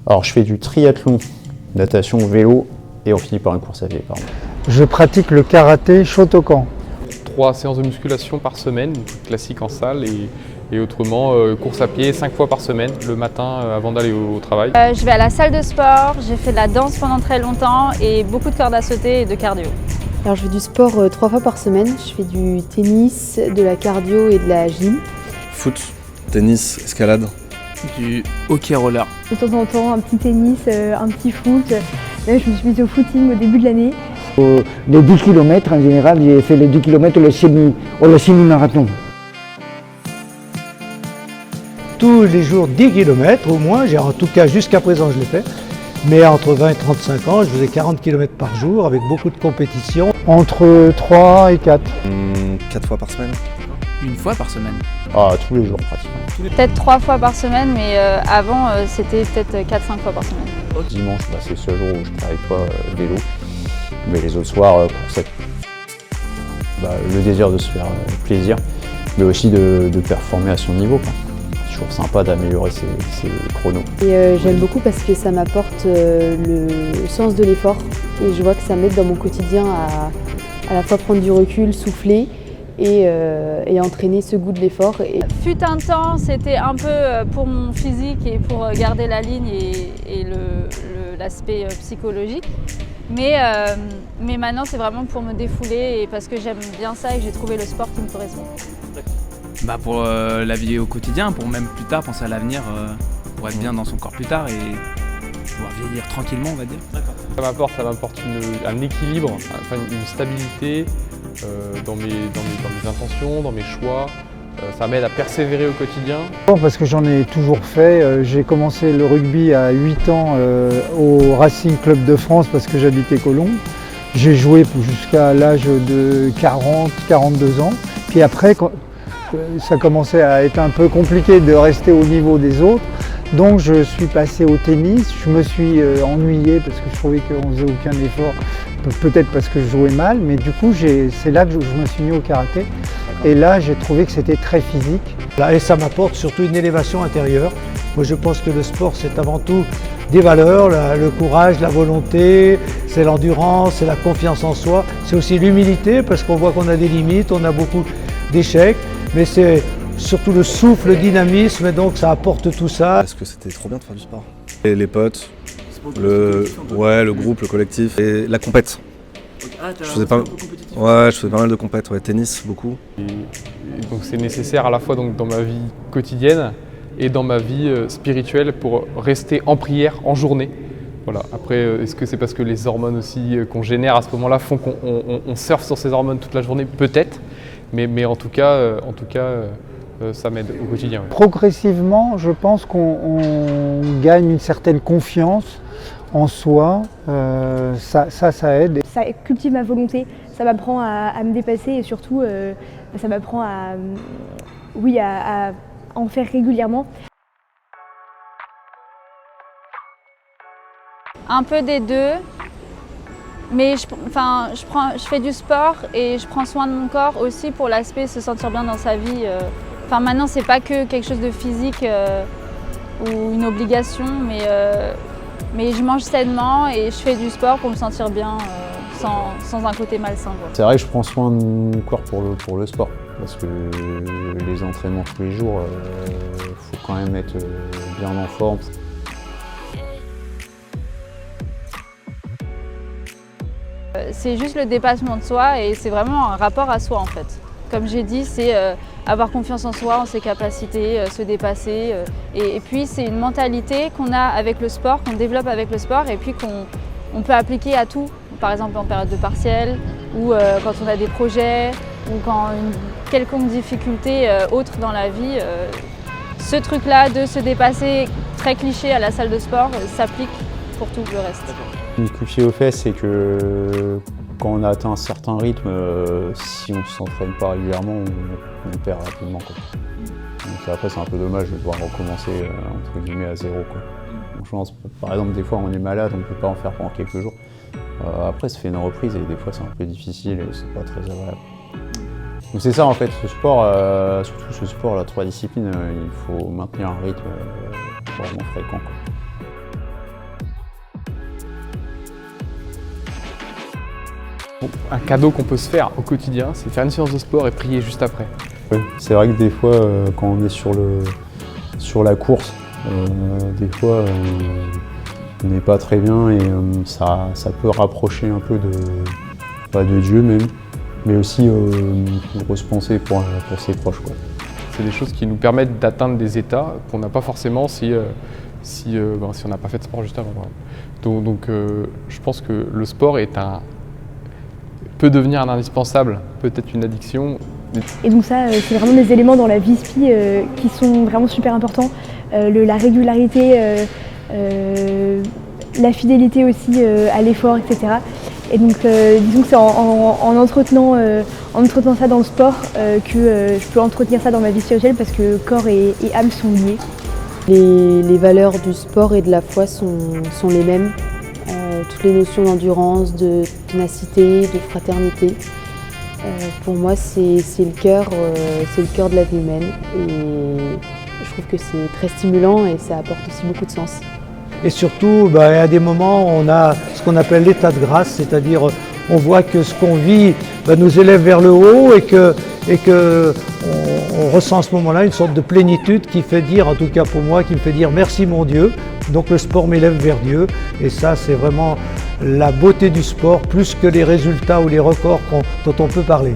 Alors je fais du triathlon, natation, vélo et on finit par une course à pied. Je pratique le karaté Shotokan. 3 séances de musculation par semaine, classique en salle et autrement course à pied 5 fois par semaine, le matin avant d'aller au travail. Je vais à la salle de sport, j'ai fait de la danse pendant très longtemps et beaucoup de corde à sauter et de cardio. Alors je fais du sport 3 fois par semaine, je fais du tennis, de la cardio et de la gym. Foot, tennis, escalade. Du hockey roller. De temps en temps, un petit tennis, un petit foot. Là, je me suis mise au footing au début de l'année. Les 10 km en général, j'ai fait les 10 km ou le semi-marathon. Tous les jours 10 km au moins, en tout cas jusqu'à présent je l'ai fait. Mais entre 20 et 35 ans, je faisais 40 km par jour avec beaucoup de compétitions. Entre 3 et 4. 4 fois par semaine. Une fois par semaine. Ah, tous les jours pratiquement. Peut-être 3 fois par semaine, mais avant c'était peut-être 4-5 fois par semaine. Dimanche, c'est le seul jour où je ne travaille pas vélo. Mais les autres soirs, pour cette... le désir de se faire plaisir, mais aussi de performer à son niveau, quoi. C'est toujours sympa d'améliorer ses chronos. Et j'aime beaucoup parce que ça m'apporte le sens de l'effort et je vois que ça m'aide dans mon quotidien à la fois prendre du recul, souffler et entraîner ce goût de l'effort. Fut un temps, c'était un peu pour mon physique et pour garder la ligne et l'aspect psychologique. Mais maintenant, c'est vraiment pour me défouler et parce que j'aime bien ça et que j'ai trouvé le sport qui me correspond. Pour la vie au quotidien, pour même plus tard penser à l'avenir, pour être bien dans son corps plus tard et pouvoir vieillir tranquillement, on va dire. Ça m'apporte un équilibre, enfin une stabilité dans mes intentions, dans mes choix. Ça m'aide à persévérer au quotidien. Parce que j'en ai toujours fait. J'ai commencé le rugby à 8 ans au Racing Club de France parce que j'habitais Colombes. J'ai joué jusqu'à l'âge de 40-42 ans. Puis après, ça commençait à être un peu compliqué de rester au niveau des autres. Donc je suis passé au tennis. Je me suis ennuyé parce que je trouvais qu'on ne faisait aucun effort. Peut-être parce que je jouais mal, mais du coup c'est là que je me suis mis au karaté. Et là j'ai trouvé que c'était très physique. Et ça m'apporte surtout une élévation intérieure. Moi je pense que le sport c'est avant tout des valeurs, le courage, la volonté, c'est l'endurance, c'est la confiance en soi. C'est aussi l'humilité parce qu'on voit qu'on a des limites, on a beaucoup d'échecs, mais c'est surtout le souffle, le dynamisme, et donc ça apporte tout ça. Parce que c'était trop bien de faire du sport. Et les potes, le groupe, le collectif et la compète. Je faisais pas mal de compètes, tennis beaucoup. Et donc c'est nécessaire à la fois donc, dans ma vie quotidienne et dans ma vie spirituelle pour rester en prière en journée. Voilà. Après, est-ce que c'est parce que les hormones aussi qu'on génère à ce moment-là font qu'on surfe sur ces hormones toute la journée? Peut-être, mais en tout cas, ça m'aide au quotidien. Ouais. Progressivement, je pense qu'on gagne une certaine confiance en soi, ça aide. Ça cultive ma volonté, ça m'apprend à me dépasser et surtout ça m'apprend à en faire régulièrement. Un peu des deux, mais je fais du sport et je prends soin de mon corps aussi pour l'aspect se sentir bien dans sa vie. Maintenant, c'est pas que quelque chose de physique ou une obligation, mais je mange sainement et je fais du sport pour me sentir bien sans un côté malsain. C'est vrai que je prends soin de mon corps pour le sport, parce que les entraînements tous les jours, faut quand même être bien en forme. C'est juste le dépassement de soi et c'est vraiment un rapport à soi en fait. Comme j'ai dit, c'est avoir confiance en soi, en ses capacités, se dépasser. Et puis c'est une mentalité qu'on a avec le sport, qu'on développe avec le sport et puis qu'on peut appliquer à tout. Par exemple en période de partiel ou quand on a des projets ou quand une quelconque difficulté autre dans la vie. Ce truc-là de se dépasser, très cliché à la salle de sport, s'applique pour tout le reste. Le coup de pied aux fesses, c'est que quand on a atteint un certain rythme, si on ne s'entraîne pas régulièrement, on perd rapidement, quoi. Donc après, c'est un peu dommage de devoir recommencer entre guillemets à zéro, quoi. Franchement, par exemple, des fois on est malade, on ne peut pas en faire pendant quelques jours. Après, ça fait une reprise et des fois c'est un peu difficile et c'est pas très agréable. Donc c'est ça en fait, ce sport, surtout ce sport, la 3 disciplines, il faut maintenir un rythme vraiment fréquent, quoi. Un cadeau qu'on peut se faire au quotidien, c'est faire une séance de sport et prier juste après. Ouais, c'est vrai que des fois, quand on est sur la course, des fois on n'est pas très bien et ça peut rapprocher un peu de Dieu même, mais aussi une grosse pensée pour ses proches, quoi. C'est des choses qui nous permettent d'atteindre des états qu'on n'a pas forcément si on n'a pas fait de sport juste avant. Ouais. Donc je pense que le sport peut devenir un indispensable, peut-être une addiction. Et donc ça, c'est vraiment des éléments dans la vie spi qui sont vraiment super importants. La régularité, la fidélité aussi à l'effort, etc. Et donc disons que c'est en entretenant ça dans le sport que je peux entretenir ça dans ma vie spirituelle parce que corps et âme sont liés. Les valeurs du sport et de la foi sont les mêmes. Toutes les notions d'endurance, de ténacité, de fraternité. Pour moi, c'est le cœur de la vie humaine et je trouve que c'est très stimulant et ça apporte aussi beaucoup de sens. Et surtout, à des moments, on a ce qu'on appelle l'état de grâce, c'est-à-dire on voit que ce qu'on vit nous élève vers le haut et que on ressent à ce moment-là une sorte de plénitude qui fait dire, en tout cas pour moi, qui me fait dire merci mon Dieu. Donc le sport m'élève vers Dieu et ça c'est vraiment la beauté du sport plus que les résultats ou les records dont on peut parler.